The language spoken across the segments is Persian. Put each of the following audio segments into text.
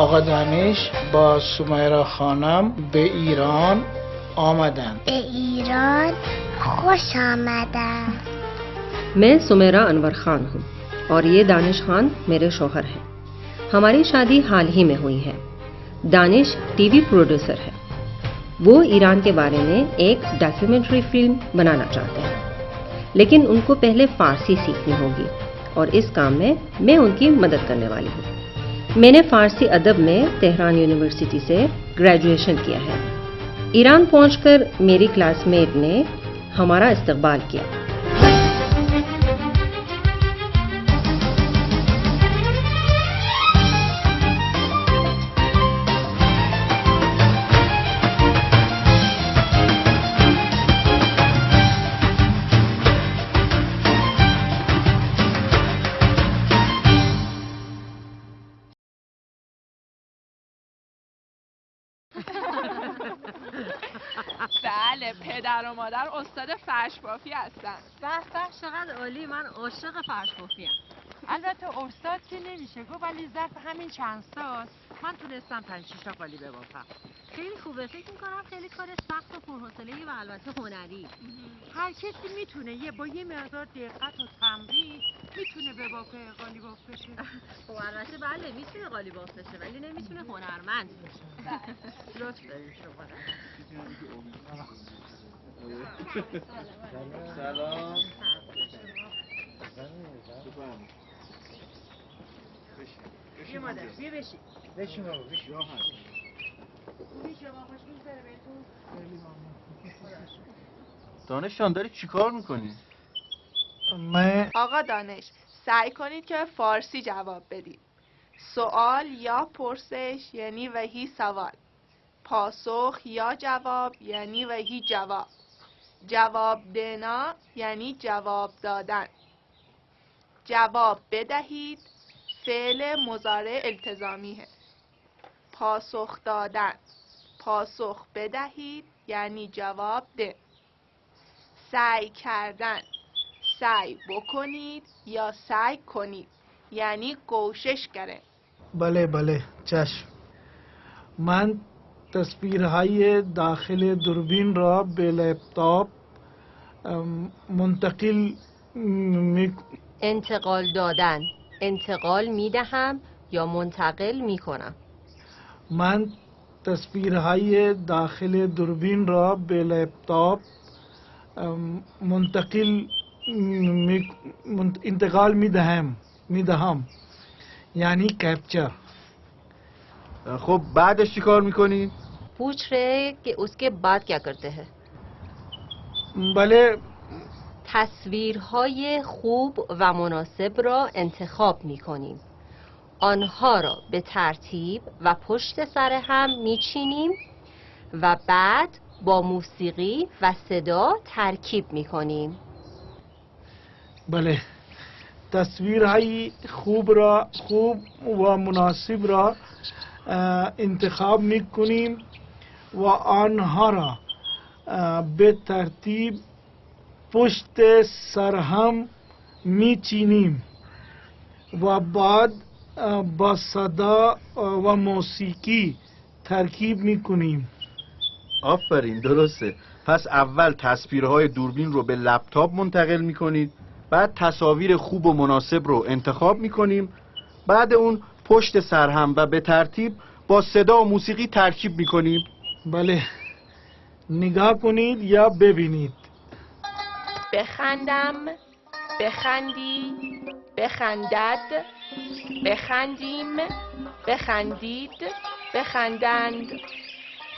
آقا دانش با سمیرا خانم به ایران آمدند. به ایران خوش آمدن. मैं सुमेरा अनवर खान हूँ और ये दानिश खान मेरे शौहर हैं। हमारी शादी हाल ही में हुई है। दानिश टीवी प्रोड्यूसर है। वो ईरान के बारे में एक डॉक्यूमेंट्री फिल्म बनाना चाहते हैं, लेकिन उनको पहले फारसी सीखनी होगी और इस काम में मैं उनकी मदद करने वाली हूँ। मैंने फारसी अदब में तेहरान यूनिवर्सिटी से ग्रेजुएशन किया है। ईरान पहुंचकर मेरी क्लासमेट ने हमारा इस्तकबाल किया। بله، پدر و مادر استاد فرش بافی هستن. به چقدر عالی. من عاشق فرش بافیم. البته استاد که نمیشه گفت، ولی ظرف همین چند سال من تونستم 5-6 تا قالی ببافم. خیلی خوبه. فکر میکنم خیلی کار سخت و پرحوصله‌ای و البته هنری. هر کسی میتونه با یه مقدار دقت و تمرین میتونه ببافه، قالی باف بشه. خب البته بله میتونه قالی باف بشه، ولی نمیتونه هنرمند بشه. لطف دارید شما. سلام. بیا مادر، بیا بشین. بشین بابا، بشین. خوبی شما؟ خوش میگذره بهتون؟ دانش جان داری چی کار میکنی؟ من آقا دانش، سعی کنید که فارسی جواب بدید. سوال یا پرسش یعنی وحی سوال. پاسخ یا جواب یعنی وحی جواب. جواب دینا یعنی جواب دادن. جواب بدهید فعل مضارع التزامی ہے. پاسخ دادن، پاسخ بدهید یعنی جواب ده. سعی کردن، سعی بکنید یا سعی کنید یعنی کوشش کریں. بله چشم. من تصویرهای داخل دوربین را به لپتاپ منتقل انتقال دادن، انتقال میدهم یا منتقل میکنم. من تصویرهای داخل دوربین را به لپتاپ انتقال میدهم یعنی کپچر. خب بعدش چی کار میکنی؟ पूछ रहे कि उसके बाद क्या करते हैं. بله تصویرهای خوب و مناسب را انتخاب میکنیم. آنها را به ترتیب و پشت سر هم میچینیم و بعد با موسیقی و صدا ترکیب میکنیم. بله تصویرهای خوب و مناسب را انتخاب میکنیم و آنها را به ترتیب پشت سر هم میچینیم و بعد با صدا و موسیقی ترکیب میکنیم. آفرین، درسته. پس اول تصویرهای دوربین رو به لپتاپ منتقل میکنید، بعد تصاویر خوب و مناسب رو انتخاب میکنیم، بعد اون پشت سر هم و به ترتیب با صدا و موسیقی ترکیب میکنیم. بله نگاه کنید یا ببینید. بخندم، بخندی، بخندد، بخندیم، بخندید، بخندند.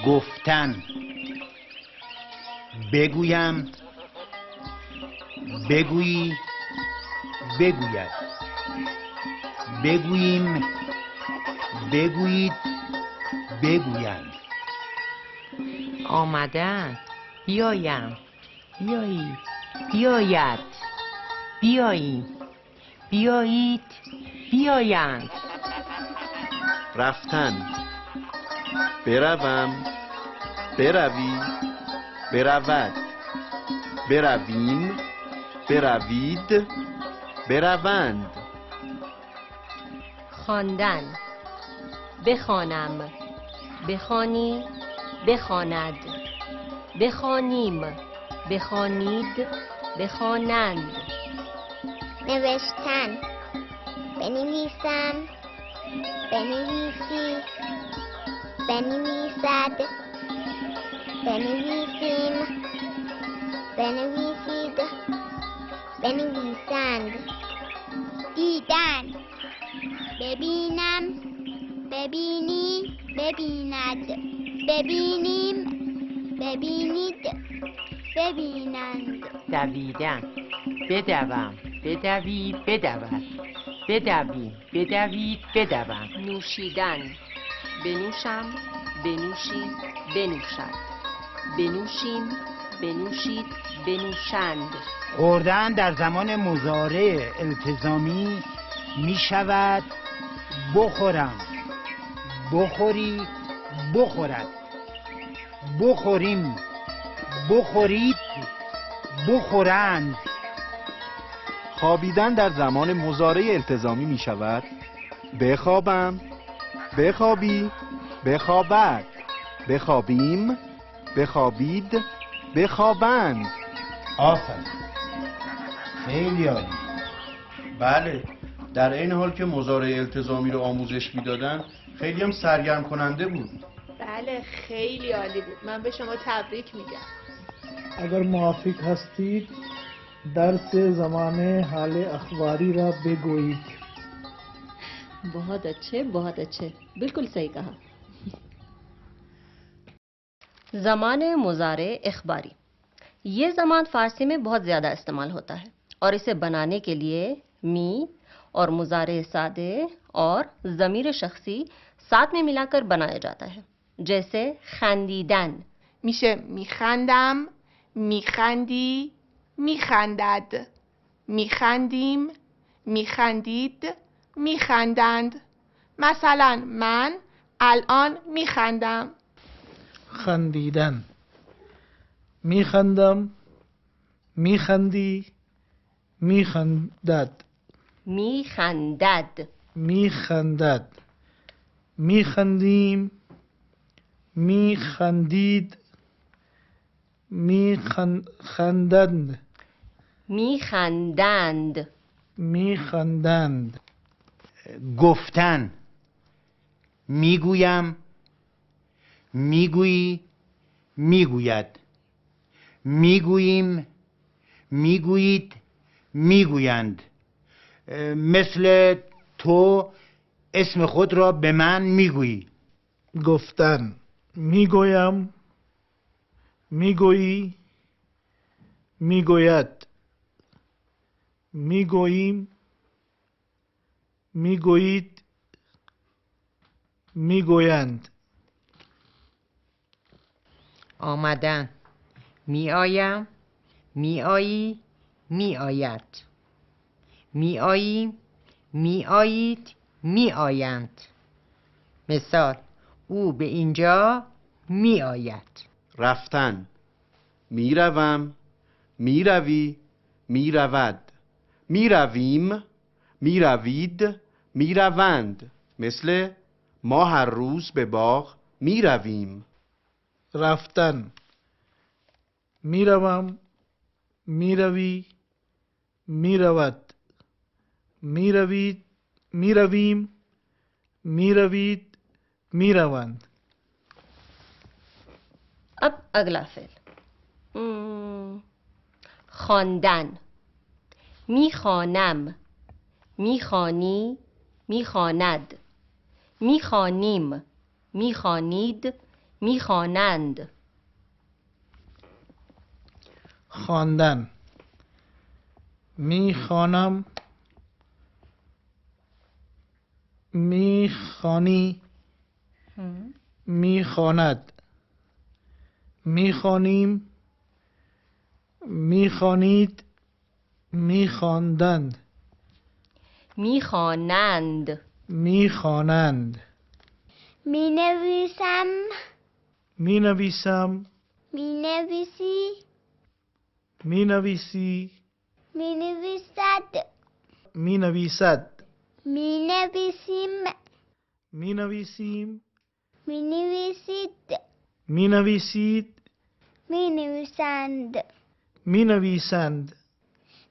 گفتن، بگویم، بگویی، بگوید، بگوییم، بگویید، بگویند. آمدن، بیایم، بیایی، بیاید، بیاییم، بیایید، بیایند. رفتن، بروم، بروی، برود، برویم، بروید، بروند. خواندن، بخوانم، بخوانی، بخواند، بخوانیم، بخوانید، بخوانند. نوشتن، بنویسم، بنویسی، بنویسد، بنویسیم، بنویسید، بنویسند. دیدن، ببینم، ببینی، ببیند، ببینیم، ببینید، ببینند. دویدن، بدوم، بدوی، بدود، بدوی، بدوید، بدوم. نوشیدن، بنوشم، بنوشی، بنوشد، بنوشیم، بنوشید، بنوشند. خوردن در زمان مضارع التزامی می شود بخورم، بخوری، بخورد، بخوریم، بخورید، بخورند. خوابیدن در زمان مضارع التزامی می شود بخوابم، بخوابی، بخوابد، بخوابیم، بخوابید، بخوابند. آفرین، خیلی عالی. بله، در این حال که مضارع التزامی رو آموزش میدادن خیلی هم سرگرم کننده بود. بله خیلی عالی بود. من به شما تبریک میگم. اگر موافق هستید درس زمان حال اخباری را بگویید. बहुत अच्छे, बहुत अच्छे, बिल्कुल सही कहा. ज़मान मुज़ारे इख़बारी, ये ज़मान फ़ारसी में बहुत ज़्यादा इस्तेमाल होता है और इसे बनाने के लिए मी और मुज़ारे सादे और ज़मीर शख्सी साथ में मिलाकर बनाया जाता है. जैसे खंदीदन میشه میخندم، میخندی، میخندد، میخندیم، میخندید، میخندند. مثلا من الان میخندم. خندیدن، میخندم، میخندی، میخندد، میخندد، میخندد، میخندیم، میخندید، میخندند، میخندند. میخندند. گفتن، میگویم، میگویی، میگوید، میگوییم، میگویید، میگویند. مثل تو اسم خود را به من میگویی. گفتن، میگویم، میگویی، میگوید، میگوییم، میگویید، میگویند. آمدن، میآیم، میآیی، میآید، میآییم، میآیید، میآیند. مثال، او به اینجا میآید. رفتن، میروم، میروی، میرود، میرویم، میروید، میروند. مثل ما هر روز به باغ میرویم. رفتن، میروم، میروی، میرود، میروید، میرویم، میروید، میروند. अब अगला फेल خواندن میخوانم میخوانی میخواند میخوانیم میخوانید میخوانند خواندن میخوانم میخوانی میخواند میخوانیم میخوانید میخواندند میخوانند میخوانند می نویسم، مینویسم می نویسی، مینویسی می نویسد، مینویسد می نویسیم، می نویسیم. می نویسید. می نویسید. می نویسند. می نویسند.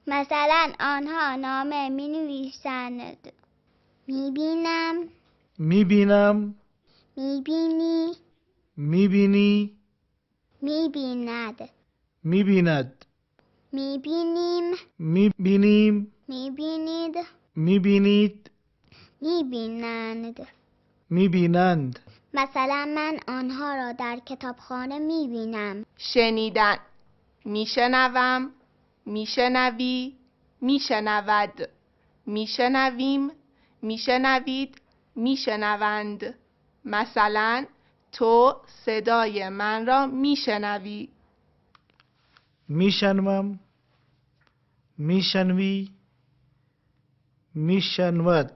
مثلا آنها نامه می نویسند. می بینم. می بینم. می بینی. می بینی. می بیند. می بیند. می بینیم. می بینیم. می بینید. می بینید. می بینند. می بینند. مثلا من آنها را در کتابخانه می بینم. شنیدن، میشنوم، میشنوی، میشنود، میشنویم، میشنوید، میشنوند. مثلا تو صدای من را میشنوی. میشنوم. میشنوی. میشنود.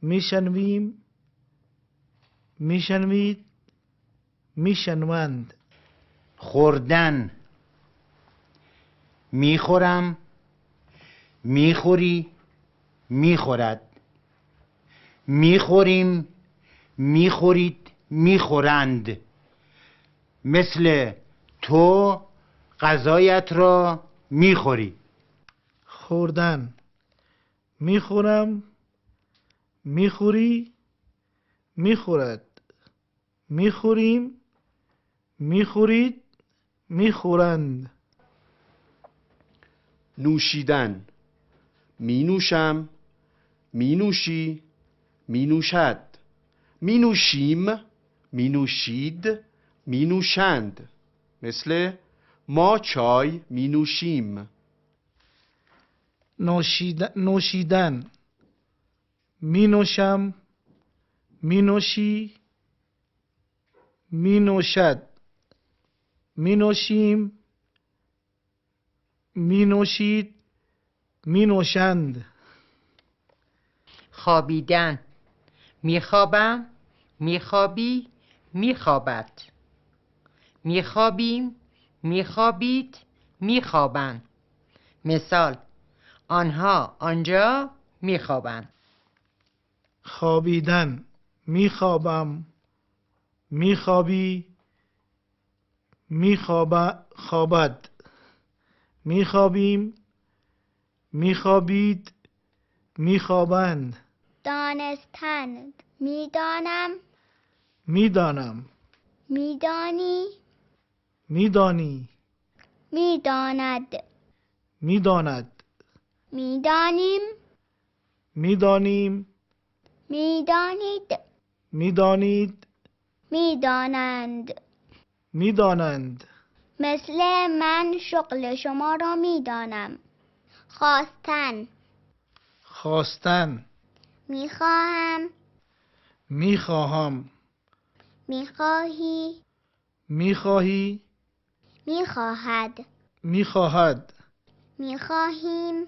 میشنویم. میشنوید. میشنوند. خوردن. میخورم، میخوری، میخورد. میخوریم، میخورید، میخورند. مثل تو غذایت را میخوری. خوردن. میخورم. میخوری. میخورد. میخوریم. میخورید. میخورند. نوشیدن. می نوشم، می نوشی، می نوشد. می نوشیم، می نوشید، می نوشند. مثل ما چای می نوشیم. نوشیدن. می نوشم. می نوشی. می نوشد. می نوشیم. می نوشید. می نوشند. خوابیدن. میخوابم، میخوابی، میخوابد. میخوابیم، میخوابید، میخوابند. مثال آنها آنجا میخوابند. خوابیدن. میخوابم. میخوابی. خوابد. میخوابیم. میخوابید. میخوابند. دانستن. میدانم. میدانم. میدانی. میدانی. میداند. میداند. میدانیم. میدانیم. میدانید. میدانید. میدانند. میدانند. مثل من شغل شما را میدانم. خواستن. خواستن. میخواهم. میخواهم. میخواهی. میخواهی. میخواهد. میخواهد. میخواهیم.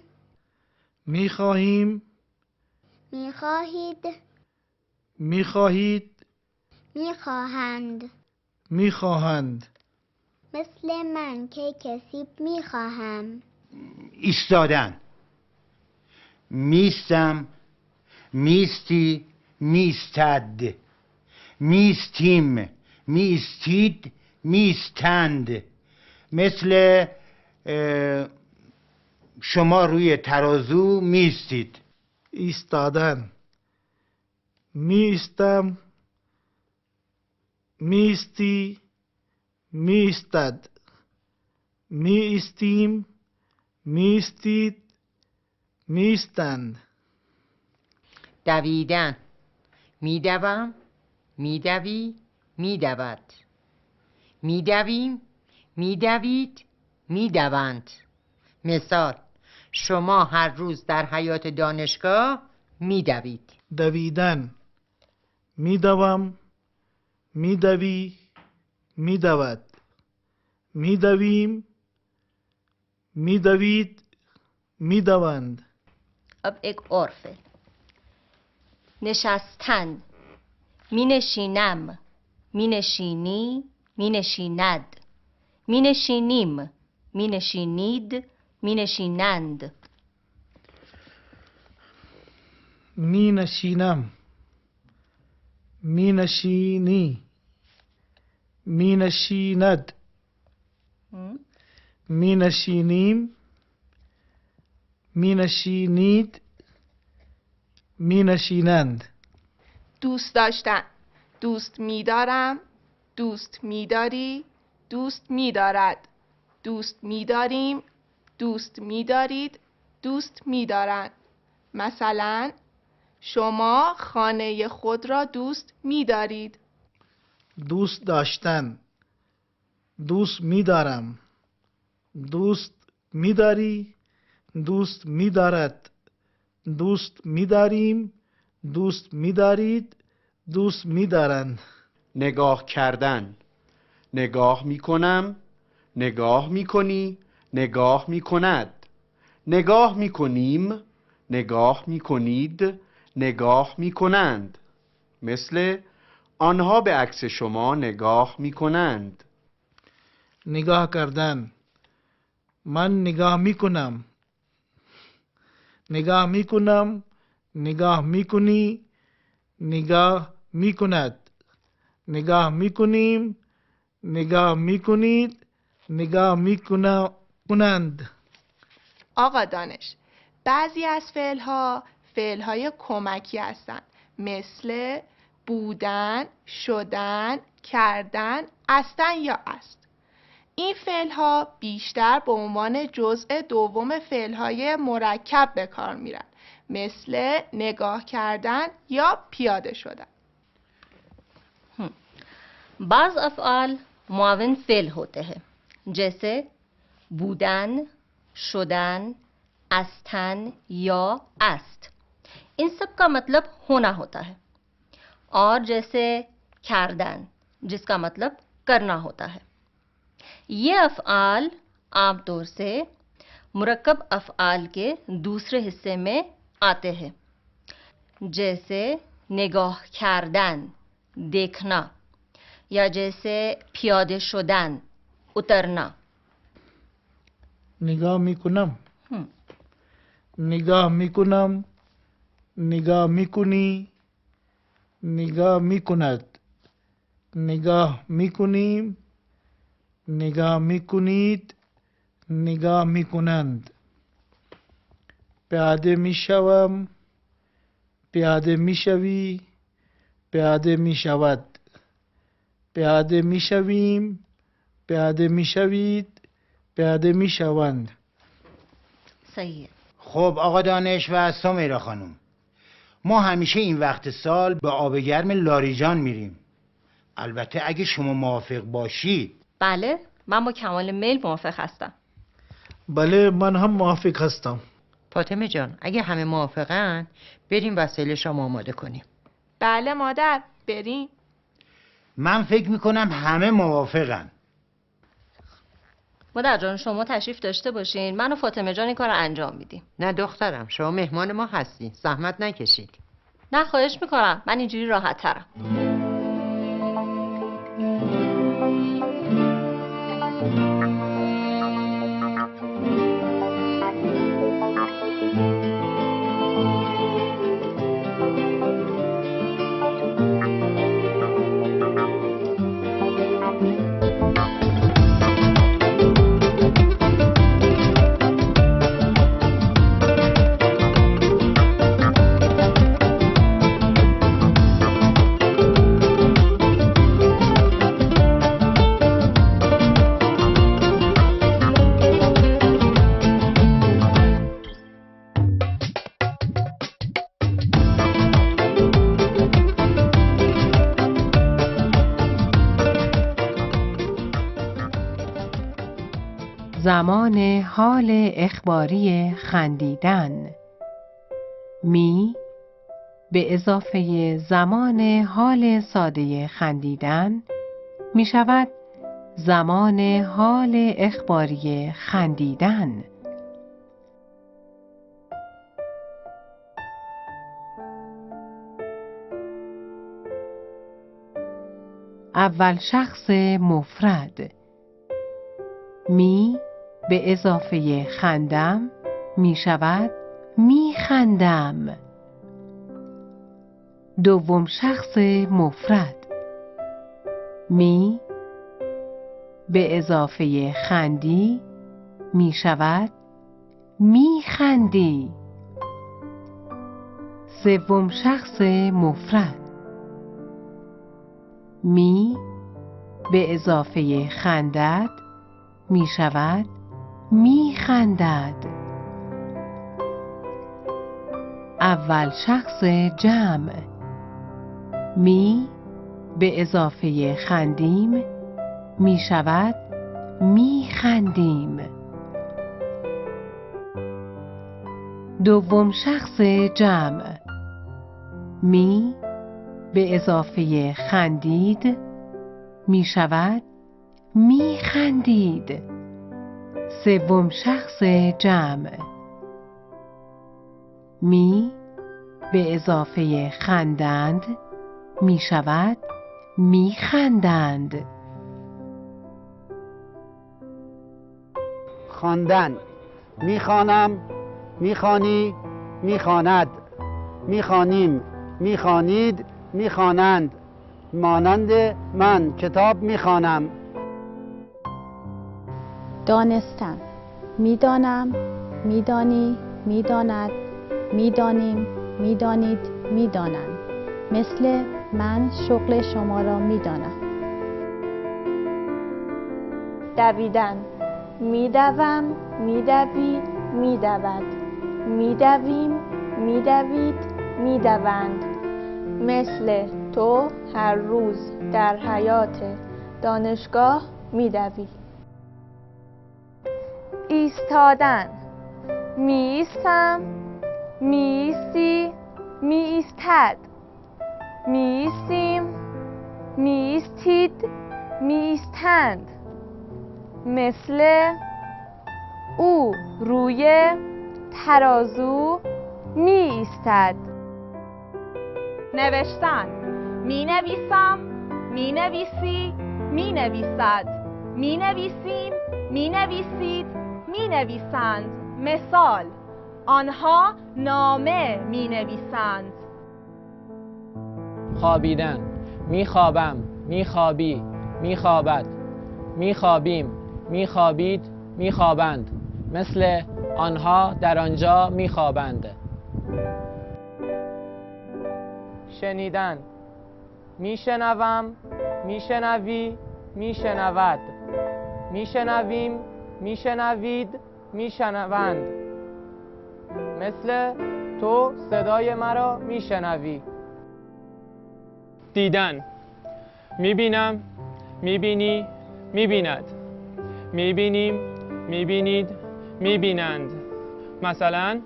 میخواهیم. میخواهید. میخواهید. میخواهند. میخواهند. مثل من کیک سیب میخواهم. ایستادن. میستم، میستی، میستد. میستیم، میستید، میستند. مثل شما روی ترازو میستید. ایستادن. میستم. میستی. میستد. میستیم. میستید. میستند. دویدن. میدوم، میدوی، میدود. میدویم، میدوید، میدوند. مثال شما هر روز در حیاط دانشگاه میدوید. دویدن. میدوم. میدوی. میدود. میدویم. میدوید. میدوند. अब एक और फेल. نشستن. می نشینم. می نشینی. می نشیند. می نشینیم. می نشینید. می نشینند. می نشینم. می نشینی، می نشیند، می نشینیم، می نشینید، می نشینند. دوست داشتن، دوست می‌دارم، دوست می‌داری، دوست می‌دارد، دوست می‌داریم، دوست می‌دارید، دوست می‌دارند. مثلا شما خانه خود را دوست می‌دارید. دوست داشتن، دوست می‌دارم، دوست می‌داری، دوست می‌دارد، دوست می‌داریم، دوست می‌دارید، دوست می‌دارند. نگاه کردن، نگاه میکنم، نگاه میکنی، نگاه میکند، نگاه میکنیم، نگاه میکنید، نگاه میکنند. مثل آنها به عکس شما نگاه میکنند. نگاه کردن، من نگاه میکنم، نگاه میکنم، نگاه میکنی، نگاه میکند، نگاه میکنیم، نگاه میکنید، نگاه میکنند. آقا دانش، بعضی از فعل‌ها فعل‌های کمکی هستند، مثل بودن، شدن، کردن، هستن یا است. این فعل‌ها بیشتر به عنوان جزء دوم فعل‌های مرکب به کار میرن، مثل نگاه کردن یا پیاده شدن. بعض افعال معاون فعل होते हैं जैसे بودن، شدن، استن या است. इन सब का मतलब होना होता है और जैसे کردن जिसका मतलब करना होता है. ये अफ़आल आमतौर से मुरक्कब अफ़आल के दूसरे हिस्से में आते हैं जैसे نگاه کردن देखना या जैसे پیاده شدن उतरना. نگاه میکنم، نگاه میکنم، نگاه میکنی، نگاه میکند، نگاه میکنیم، نگاه میکنید، نگاه میکنند. پیاده میشوم، پیاده میشوی، پیاده میشود، پیاده میشویم، پیاده میشوید، پیاده میشوند. صحیح. خب آقا دانش و سمیرا خانم، ما همیشه این وقت سال به آب گرم لاریجان میریم. البته اگه شما موافق باشید. بله، من با کمال میل موافق هستم. بله من هم موافق هستم. فاطمه جان، اگه همه موافقن بریم وسایل شام آماده کنیم. بله مادر، بریم. من فکر میکنم همه موافقن. مادر جان شما تشریف داشته باشین، من و فاطمه جان این کار رو انجام میدیم. نه دخترم، شما مهمان ما هستی، زحمت نکشید. نه خواهش میکنم، من اینجوری راحت ترم. زمان حال اخباری خندیدن. می به اضافه زمان حال ساده خندیدن می شود زمان حال اخباری خندیدن. اول شخص مفرد. می به اضافه خندم می شود می خندم. دوم شخص مفرد می به اضافه خندی می شود می خندی. سوم شخص مفرد می به اضافه خندد می شود می خندد. اول شخص جمع می به اضافه خندیم می شود می خندیم. دوم شخص جمع می به اضافه خندید می شود می خندید. سوم شخص جمع می به اضافه خندند می شود می خندند. خواندن میخوانم، میخوانی، میخواند، میخوانیم، میخوانید، میخوانند. مانند من کتاب میخوانم. دانستن میدانم، میدانی، میداند، میدانیم، میدانید، میدانند. مثل من شغل شما را میدانم. دویدن میدوم، میدوی، میدود، میدویم، میدوید، میدوند. مثل تو هر روز در حیاط دانشگاه میدوی. ایستادن میایستم، میایستی، میایستد، میایستیم، میایستید، میایستند. مثل او روی ترازو میایستد. نوشتن مینویسم، مینویسی، مینویسد، مینویسیم، مینویسید، مینویسند. مثال آنها نامه مینویسند. خوابیدن میخوابم، میخوابی، میخوابد، میخوابیم، میخوابید، میخوابند. مثل آنها در آنجا میخوابند. شنیدن میشنوم، میشنوی، میشنود، میشنویم، میشنوید، میشنوند. مثل تو صدای مرا میشنوی. دیدن میبینم، میبینی، میبیند، میبینیم، میبینید، میبینند. مثلا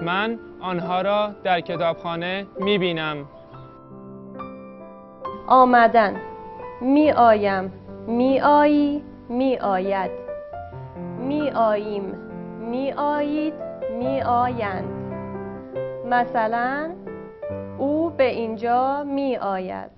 من آنها را در کتابخانه میبینم. آمدن میآیم، میآیی، میآید، میآییم، میآیید، میآیند. مثلا او به اینجا میآید.